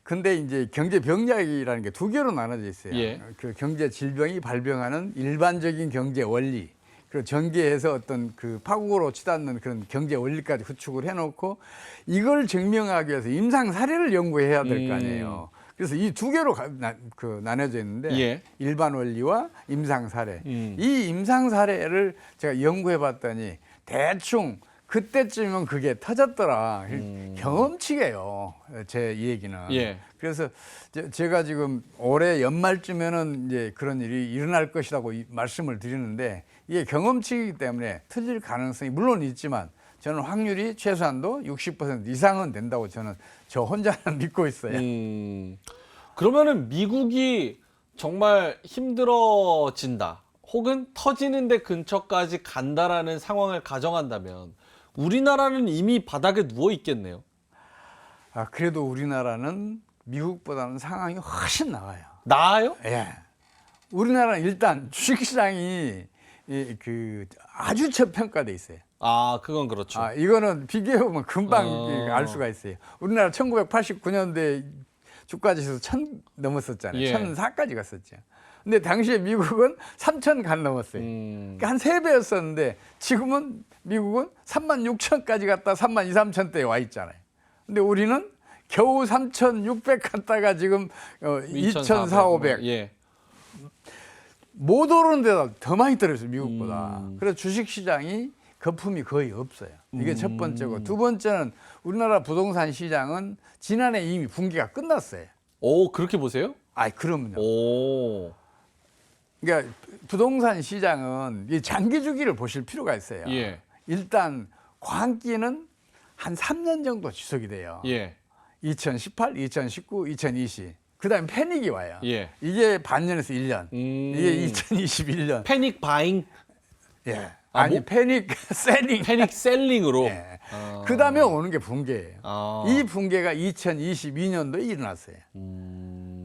근데 이제 경제 병략이라는 게 두 개로 나눠져 있어요. 예. 그 경제 질병이 발병하는 일반적인 경제 원리, 그리고 전개해서 어떤 그 파국으로 치닫는 그런 경제 원리까지 구축을 해놓고 이걸 증명하기 위해서 임상 사례를 연구해야 될 거 아니에요. 그래서 이 두 개로 나눠져 있는데 예. 일반 원리와 임상 사례. 이 임상 사례를 제가 연구해 봤더니 대충 그때쯤이면 그게 터졌더라. 경험치예요. 제 얘기는. 예. 그래서 제가 지금 올해 연말쯤에는 이제 그런 일이 일어날 것이라고 말씀을 드리는데 이게 경험치이기 때문에 터질 가능성이 물론 있지만 저는 확률이 최소한도 60% 이상은 된다고 저는 저 혼자는 믿고 있어요. 그러면은 미국이 정말 힘들어진다 혹은 터지는데 근처까지 간다라는 상황을 가정한다면 우리나라는 이미 바닥에 누워 있겠네요. 그래도 우리나라는 미국보다는 상황이 훨씬 나아요. 나아요? 예. 우리나라는 일단 주식시장이 아주 저평가돼 있어요. 그건 그렇죠. 이거는 비교해보면 금방 알 수가 있어요. 우리나라 1989년도에 주가지수 1000 넘었었잖아요. 예. 1004까지 갔었죠. 근데 당시에 미국은 3000 간 넘었어요. 그러니까 한 3배였었는데 지금은 미국은 36,000까지 갔다 32,000~33,000대에 와 있잖아요. 근데 우리는 겨우 3,600 갔다가 지금 2,400~500. 예. 못 오르는 데다 더 많이 떨어졌어요, 미국보다. 그래서 주식시장이 거품이 거의 없어요. 이게 첫 번째고. 두 번째는 우리나라 부동산 시장은 지난해 이미 분기가 끝났어요. 오, 그렇게 보세요? 그럼요. 오. 그러니까 부동산 시장은 이 장기 주기를 보실 필요가 있어요. 예. 일단 광기는 한 3년 정도 지속이 돼요. 예. 2018, 2019, 2020. 그다음에 패닉이 와요. 예. 이게 반년에서 1년. 이게 2021년. 패닉 바잉, 예. 아니 패닉 셀링. 패닉 셀링으로. 예. 그다음에 오는 게 붕괴예요. 이 붕괴가 2022년도에 일어났어요.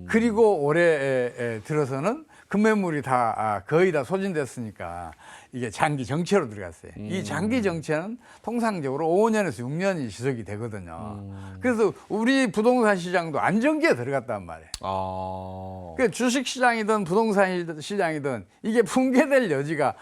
그리고 올해 들어서는 급매물이 다 거의 다 소진됐으니까 이게 장기 정체로 들어갔어요. 이 장기 정체는 통상적으로 5년에서 6년이 지속이 되거든요. 그래서 우리 부동산 시장도 안정기에 들어갔단 말이에요. 그 주식 시장이든 부동산 시장이든 이게 붕괴될 여지가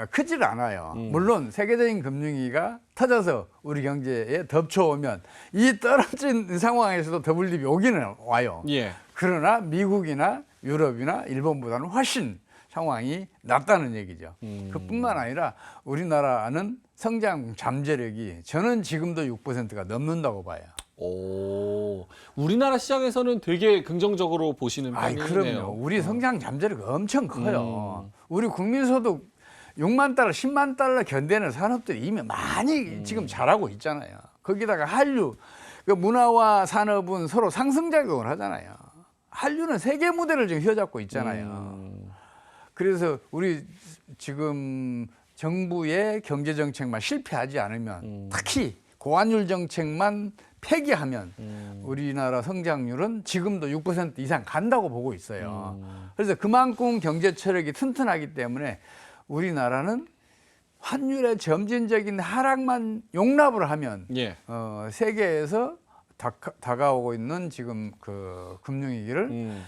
크질 않아요. 물론 세계적인 금융위기가 터져서 우리 경제에 덮쳐오면 이 떨어진 상황에서도 WDB 오기는 와요. 예. 그러나 미국이나 유럽이나 일본보다는 훨씬 상황이 낫다는 얘기죠. 그뿐만 아니라 우리나라는 성장 잠재력이 저는 지금도 6%가 넘는다고 봐요. 오, 우리나라 시장에서는 되게 긍정적으로 보시는 편이네요. 그럼요. 우리 성장 잠재력이 엄청 커요. 우리 국민소득 6만 달러, 10만 달러 견디는 산업들이 이미 많이 지금 잘하고 있잖아요. 거기다가 한류, 그 문화와 산업은 서로 상승작용을 하잖아요. 한류는 세계 무대를 지금 휘어잡고 있잖아요. 그래서 우리 지금 정부의 경제 정책만 실패하지 않으면 특히 고환율 정책만 폐기하면 우리나라 성장률은 지금도 6% 이상 간다고 보고 있어요. 그래서 그만큼 경제 체력이 튼튼하기 때문에 우리나라는 환율의 점진적인 하락만 용납을 하면 예. 세계에서 다가오고 있는 지금 그 금융위기를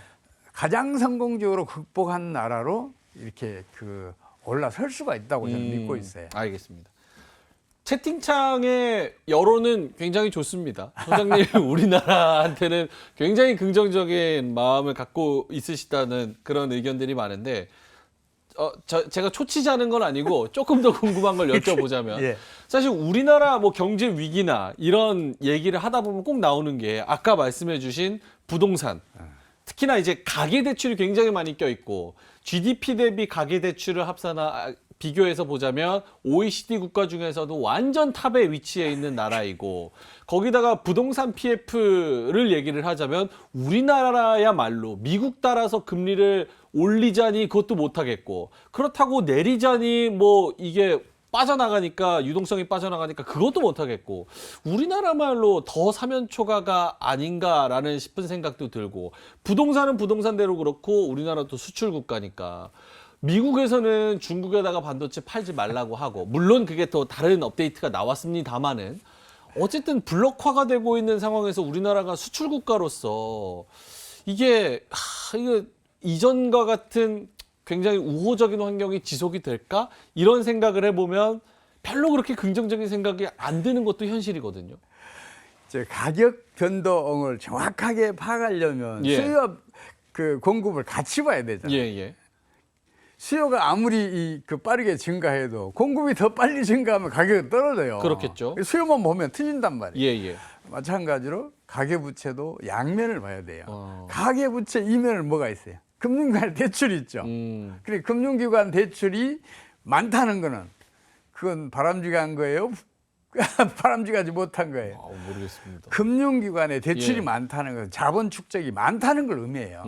가장 성공적으로 극복한 나라로 이렇게 그 올라설 수가 있다고 저는 믿고 있어요. 알겠습니다. 채팅창의 여론은 굉장히 좋습니다. 소장님 우리나라한테는 굉장히 긍정적인 마음을 갖고 있으시다는 그런 의견들이 많은데 제가 초치자는 건 아니고 조금 더 궁금한 걸 여쭤보자면 예. 사실 우리나라 뭐 경제 위기나 이런 얘기를 하다 보면 꼭 나오는 게 아까 말씀해주신 부동산, 특히나 이제 가계 대출이 굉장히 많이 껴 있고 GDP 대비 가계 대출을 비교해서 보자면 OECD 국가 중에서도 완전 탑에 위치해 있는 나라이고 거기다가 부동산 PF를 얘기를 하자면 우리나라야말로 미국 따라서 금리를 올리자니 그것도 못하겠고 그렇다고 내리자니 뭐 이게 빠져나가니까 유동성이 빠져나가니까 그것도 못하겠고 우리나라말로 더 사면초가가 아닌가라는 싶은 생각도 들고 부동산은 부동산대로 그렇고 우리나라도 수출 국가니까 미국에서는 중국에다가 반도체 팔지 말라고 하고 물론 그게 또 다른 업데이트가 나왔습니다마는 어쨌든 블록화가 되고 있는 상황에서 우리나라가 수출 국가로서 이게 이전과 같은 굉장히 우호적인 환경이 지속이 될까? 이런 생각을 해보면 별로 그렇게 긍정적인 생각이 안 드는 것도 현실이거든요. 가격 변동을 정확하게 파악하려면 예. 수요와 그 공급을 같이 봐야 되잖아요. 예. 수요가 아무리 빠르게 증가해도 공급이 더 빨리 증가하면 가격이 떨어져요. 그렇겠죠. 수요만 보면 틀린단 말이에요. 예. 마찬가지로 가계부채도 양면을 봐야 돼요. 가계부채 이면을 뭐가 있어요? 금융기관 대출이 있죠. 그래 금융기관 대출이 많다는 거는 그건 바람직한 거예요? 바람직하지 못한 거예요. 모르겠습니다. 금융기관에 대출이 예. 많다는 건 자본 축적이 많다는 걸 의미해요.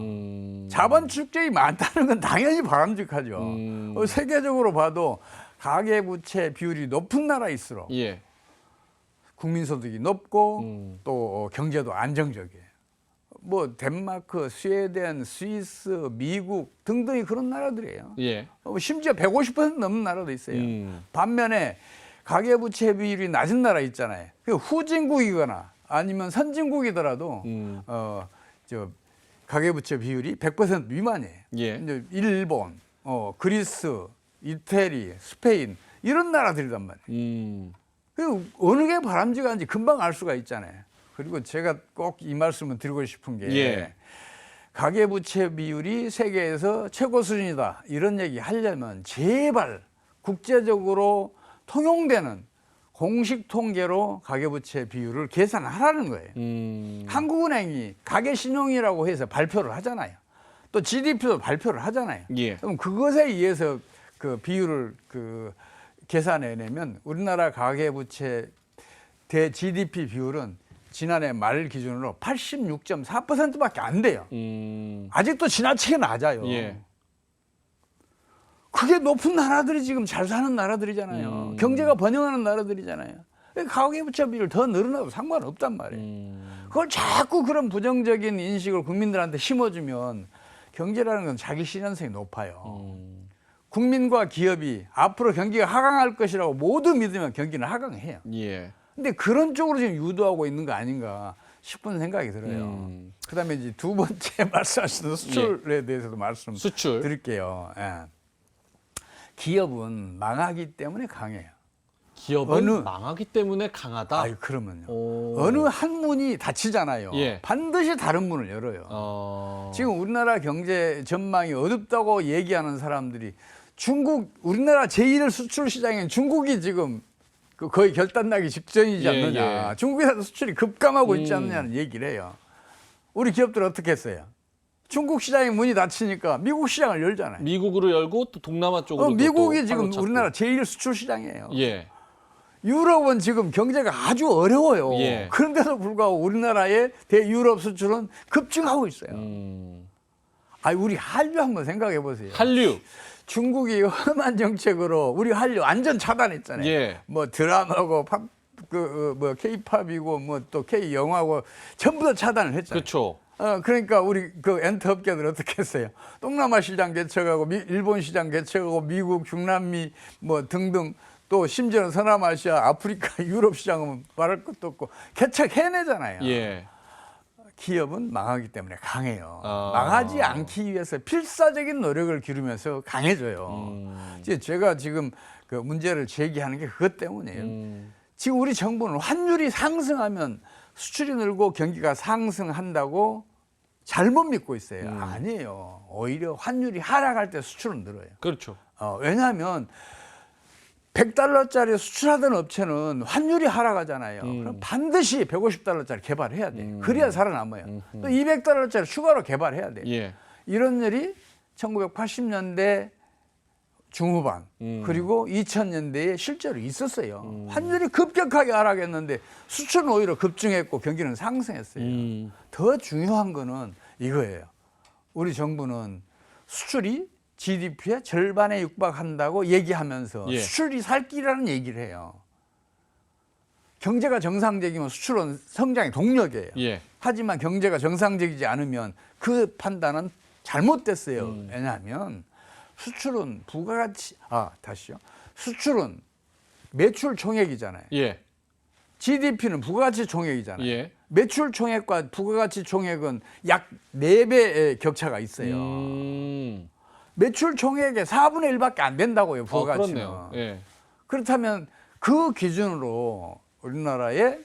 자본 축적이 많다는 건 당연히 바람직하죠. 세계적으로 봐도 가계부채 비율이 높은 나라일수록 예. 국민소득이 높고 또 경제도 안정적이에요. 뭐 덴마크, 스웨덴, 스위스, 미국 등등이 그런 나라들이에요. 예. 심지어 150% 넘는 나라도 있어요. 반면에 가계부채 비율이 낮은 나라 있잖아요. 그 후진국이거나 아니면 선진국이더라도 가계부채 비율이 100% 미만이에요. 예. 이제 일본, 그리스, 이태리, 스페인 이런 나라들이란 말이에요. 그 어느 게 바람직한지 금방 알 수가 있잖아요. 그리고 제가 꼭 이 말씀을 드리고 싶은 게 예. 가계부채 비율이 세계에서 최고 수준이다 이런 얘기 하려면 제발 국제적으로 통용되는 공식 통계로 가계부채 비율을 계산하라는 거예요. 한국은행이 가계신용이라고 해서 발표를 하잖아요. 또 GDP도 발표를 하잖아요. 예. 그럼 그것에 의해서 그 비율을 계산해내면 우리나라 가계부채 대 GDP 비율은 지난해 말 기준으로 86.4%밖에 안 돼요. 아직도 지나치게 낮아요. 예. 그게 높은 나라들이 지금 잘 사는 나라들이잖아요. 경제가 번영하는 나라들이잖아요. 가계부채 비율 더 늘어나도 상관없단 말이에요. 그걸 자꾸 그런 부정적인 인식을 국민들한테 심어주면 경제라는 건 자기 실현성이 높아요. 국민과 기업이 앞으로 경기가 하강할 것이라고 모두 믿으면 경기는 하강해요. 예. 근데 그런 쪽으로 지금 유도하고 있는 거 아닌가 싶은 생각이 들어요. 그다음에 이제 두 번째 말씀하신 수출에 대해서도 말씀 수출. 드릴게요. 예. 기업은 망하기 때문에 강해요. 기업은 망하기 때문에 강하다. 아유, 그러면요. 어느 한 문이 닫히잖아요. 예. 반드시 다른 문을 열어요. 지금 우리나라 경제 전망이 어둡다고 얘기하는 사람들이 우리나라 제1 수출 시장인 중국이 지금 거의 결단나기 직전이지 않느냐. 예. 중국에서 수출이 급감하고 있지 않느냐는 얘기를 해요. 우리 기업들 어떻게 했어요? 중국 시장의 문이 닫히니까 미국 시장을 열잖아요. 미국으로 열고 또 동남아 쪽으로 미국이 지금 우리나라 제1 수출 시장이에요. 예. 유럽은 지금 경제가 아주 어려워요. 예. 그런데도 불구하고 우리나라의 대유럽 수출은 급증하고 있어요. 우리 한류 한번 생각해 보세요. 한류. 중국이 험한 정책으로 우리 한류 완전 차단했잖아요. 예. 뭐 드라마고 K-팝이고 뭐 또 K 영화고 전부 다 차단을 했잖아요. 그렇죠. 그러니까 우리 엔터 업계들 어떻게 했어요? 동남아 시장 개척하고 일본 시장 개척하고 미국, 중남미 뭐 등등 또 심지어는 서남아시아, 아프리카, 유럽 시장은 말할 것도 없고 개척 해내잖아요. 예. 기업은 망하기 때문에 강해요. 아. 망하지 않기 위해서 필사적인 노력을 기르면서 강해져요. 이제 제가 지금 그 문제를 제기하는 게 그것 때문이에요. 지금 우리 정부는 환율이 상승하면 수출이 늘고 경기가 상승한다고 잘못 믿고 있어요. 아니에요. 오히려 환율이 하락할 때 수출은 늘어요. 그렇죠. 왜냐하면 100달러짜리 수출하던 업체는 환율이 하락하잖아요. 그럼 반드시 150달러짜리 개발해야 돼. 그래야 살아남아요. 또 200달러짜리 추가로 개발해야 돼. 예. 이런 일이 1980년대 중후반 그리고 2000년대에 실제로 있었어요. 환율이 급격하게 하락했는데 수출은 오히려 급증했고 경기는 상승했어요. 더 중요한 거는 이거예요. 우리 정부는 수출이 GDP의 절반에 육박한다고 얘기하면서 예. 수출이 살 길이라는 얘기를 해요. 경제가 정상적이면 수출은 성장의 동력이에요. 예. 하지만 경제가 정상적이지 않으면 그 판단은 잘못됐어요. 왜냐하면 수출은 부가가치 다시요. 수출은 매출 총액이잖아요. 예. GDP는 부가가치 총액이잖아요. 예. 매출 총액과 부가가치 총액은 약 4배의 격차가 있어요. 매출 총액의 4분의 1밖에 안 된다고요, 부가가치는. 그렇네요. 예. 그렇다면 그 기준으로 우리나라의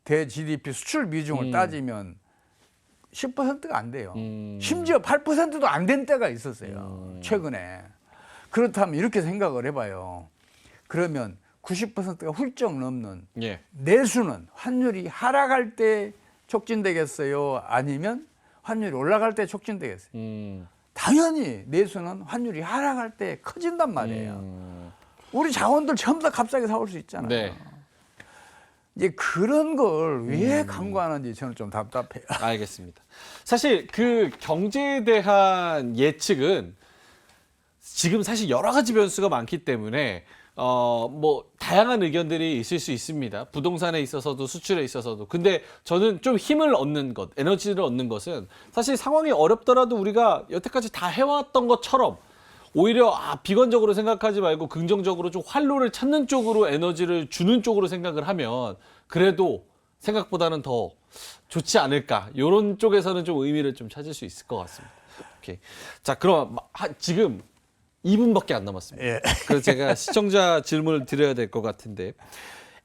대 GDP 수출 비중을 따지면 10%가 안 돼요. 심지어 8%도 안 된 때가 있었어요. 최근에. 그렇다면 이렇게 생각을 해봐요. 그러면 90%가 훌쩍 넘는 예. 내수는 환율이 하락할 때 촉진되겠어요? 아니면 환율이 올라갈 때 촉진되겠어요? 당연히 내수는 환율이 하락할 때 커진단 말이에요. 우리 자원들 전부 다 값싸게 사올 수 있잖아요. 네. 이제 그런 걸 왜 강구하는지 저는 좀 답답해요. 알겠습니다. 사실 그 경제에 대한 예측은 지금 사실 여러 가지 변수가 많기 때문에 뭐 다양한 의견들이 있을 수 있습니다. 부동산에 있어서도 수출에 있어서도. 근데 저는 좀 힘을 얻는 것, 에너지를 얻는 것은 사실 상황이 어렵더라도 우리가 여태까지 다 해왔던 것처럼 오히려 비관적으로 생각하지 말고 긍정적으로 좀 활로를 찾는 쪽으로 에너지를 주는 쪽으로 생각을 하면 그래도 생각보다는 더 좋지 않을까. 이런 쪽에서는 좀 의미를 좀 찾을 수 있을 것 같습니다. 오케이. 자, 그럼 지금 2분밖에 안 남았습니다. 예. 그래서 제가 시청자 질문을 드려야 될 것 같은데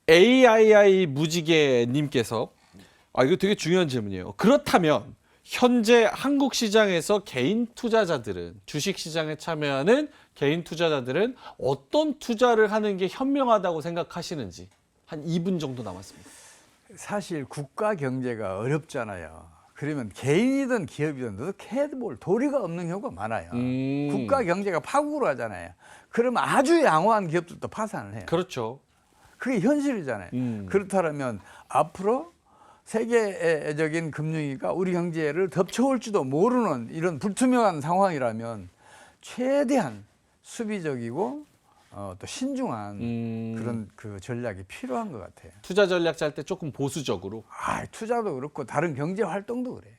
AII 무지개님께서 이거 되게 중요한 질문이에요. 그렇다면 현재 한국 시장에서 개인 투자자들은 주식 시장에 참여하는 개인 투자자들은 어떤 투자를 하는 게 현명하다고 생각하시는지 한 2분 정도 남았습니다. 사실 국가 경제가 어렵잖아요. 그러면 개인이든 기업이든 너도 캐드볼 도리가 없는 경우가 많아요. 국가 경제가 파국으로 하잖아요. 그러면 아주 양호한 기업들도 파산을 해요. 그렇죠. 그게 현실이잖아요. 그렇다면 앞으로 세계적인 금융위기가 우리 경제를 덮쳐올지도 모르는 이런 불투명한 상황이라면 최대한 수비적이고 또 신중한 그런 그 전략이 필요한 것 같아요. 투자 전략 짤 때 조금 보수적으로. 투자도 그렇고 다른 경제 활동도 그래요.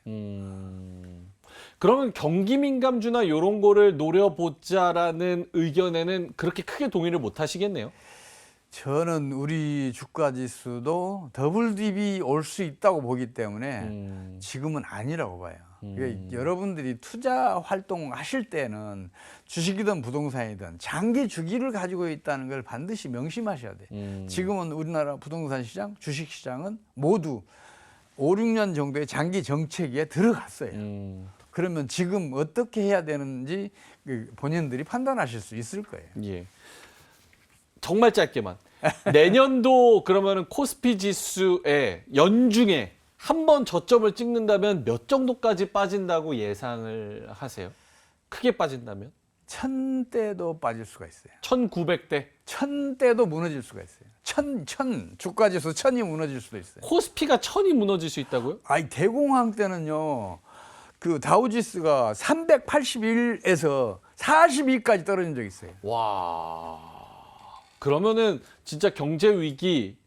그러면 경기 민감주나 이런 거를 노려보자라는 의견에는 그렇게 크게 동의를 못 하시겠네요. 저는 우리 주가 지수도 더블 딥이 올 수 있다고 보기 때문에 지금은 아니라고 봐요. 그러니까 여러분들이 투자 활동하실 때는 주식이든 부동산이든 장기 주기를 가지고 있다는 걸 반드시 명심하셔야 돼요. 지금은 우리나라 부동산 시장, 주식 시장은 모두 5, 6년 정도의 장기 정체기에 들어갔어요. 그러면 지금 어떻게 해야 되는지 본인들이 판단하실 수 있을 거예요. 예. 정말 짧게만. 내년도 그러면은 코스피 지수의 연중에 한 번 저점을 찍는다면 몇 정도까지 빠진다고 예상을 하세요? 크게 빠진다면? 1000대도 빠질 수가 있어요. 1900대? 1000대도 무너질 수가 있어요. 주가 지수 1000이 무너질 수도 있어요. 코스피가 1000이 무너질 수 있다고요? 대공황 때는요. 그 다우지수가 381에서 42까지 떨어진 적이 있어요. 와. 그러면은 진짜 경제 위기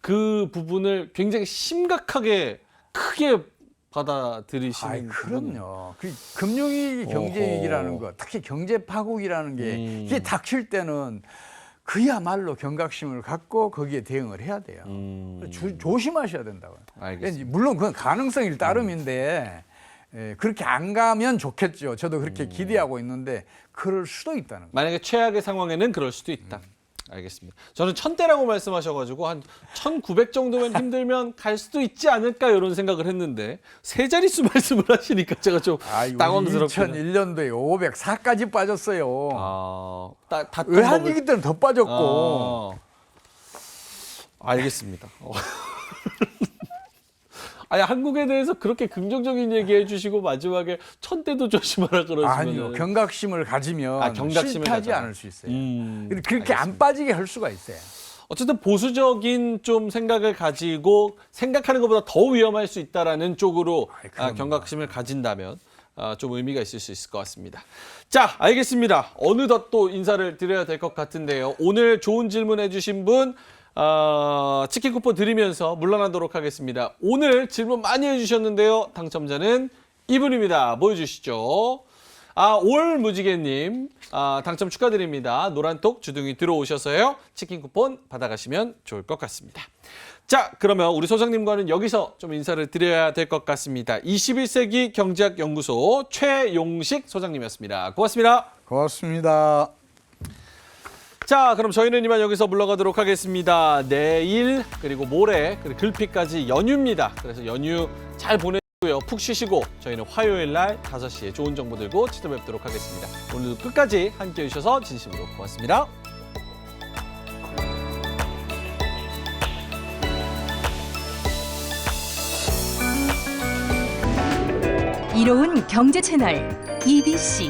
그 부분을 굉장히 심각하게 크게 받아들이시는 그럼요. 그 금융위기, 경제위기라는 거, 특히 경제 파국이라는 게 이게 닥칠 때는 그야말로 경각심을 갖고 거기에 대응을 해야 돼요. 조심하셔야 된다고요. 알겠습니다. 물론 그건 가능성일 따름인데 그렇게 안 가면 좋겠죠. 저도 그렇게 기대하고 있는데 그럴 수도 있다는 거예요. 만약에 최악의 상황에는 그럴 수도 있다. 알겠습니다. 저는 1000대라고 말씀하셔가지고 한 1900 정도면 힘들면 갈 수도 있지 않을까 이런 생각을 했는데 세 자릿수 말씀을 하시니까 제가 좀 당황스럽네요. 2001년도에 504까지 빠졌어요. 닷컴 외환위기 때는 더 빠졌고. 알겠습니다. 아니 한국에 대해서 그렇게 긍정적인 얘기해 주시고 마지막에 1000대도 조심하라 그러시면 아니요. 경각심을 가지면 경각심을 실패하지 가져라. 않을 수 있어요. 알겠습니다. 그렇게 안 빠지게 할 수가 있어요. 어쨌든 보수적인 좀 생각을 가지고 생각하는 것보다 더 위험할 수 있다라는 쪽으로 그럼요. 경각심을 가진다면 좀 의미가 있을 수 있을 것 같습니다. 자, 알겠습니다. 어느덧 또 인사를 드려야 될 것 같은데요. 오늘 좋은 질문 해주신 분 치킨 쿠폰 드리면서 물러나도록 하겠습니다. 오늘 질문 많이 해주셨는데요. 당첨자는 이분입니다. 보여주시죠. 올 무지개님 당첨 축하드립니다. 노란톡 주둥이 들어오셔서요. 치킨 쿠폰 받아가시면 좋을 것 같습니다. 자, 그러면 우리 소장님과는 여기서 좀 인사를 드려야 될 것 같습니다. 21세기 경제학연구소 최용식 소장님이었습니다. 고맙습니다. 고맙습니다. 자, 그럼 저희는 이만 여기서 물러가도록 하겠습니다. 내일 그리고 모레 그리고 글피까지 연휴입니다. 그래서 연휴 잘 보내고요. 푹 쉬시고 저희는 화요일 날 5시에 좋은 정보 들고 찾아뵙도록 하겠습니다. 오늘도 끝까지 함께해 주셔서 진심으로 고맙습니다. 이로운 경제 채널 EBC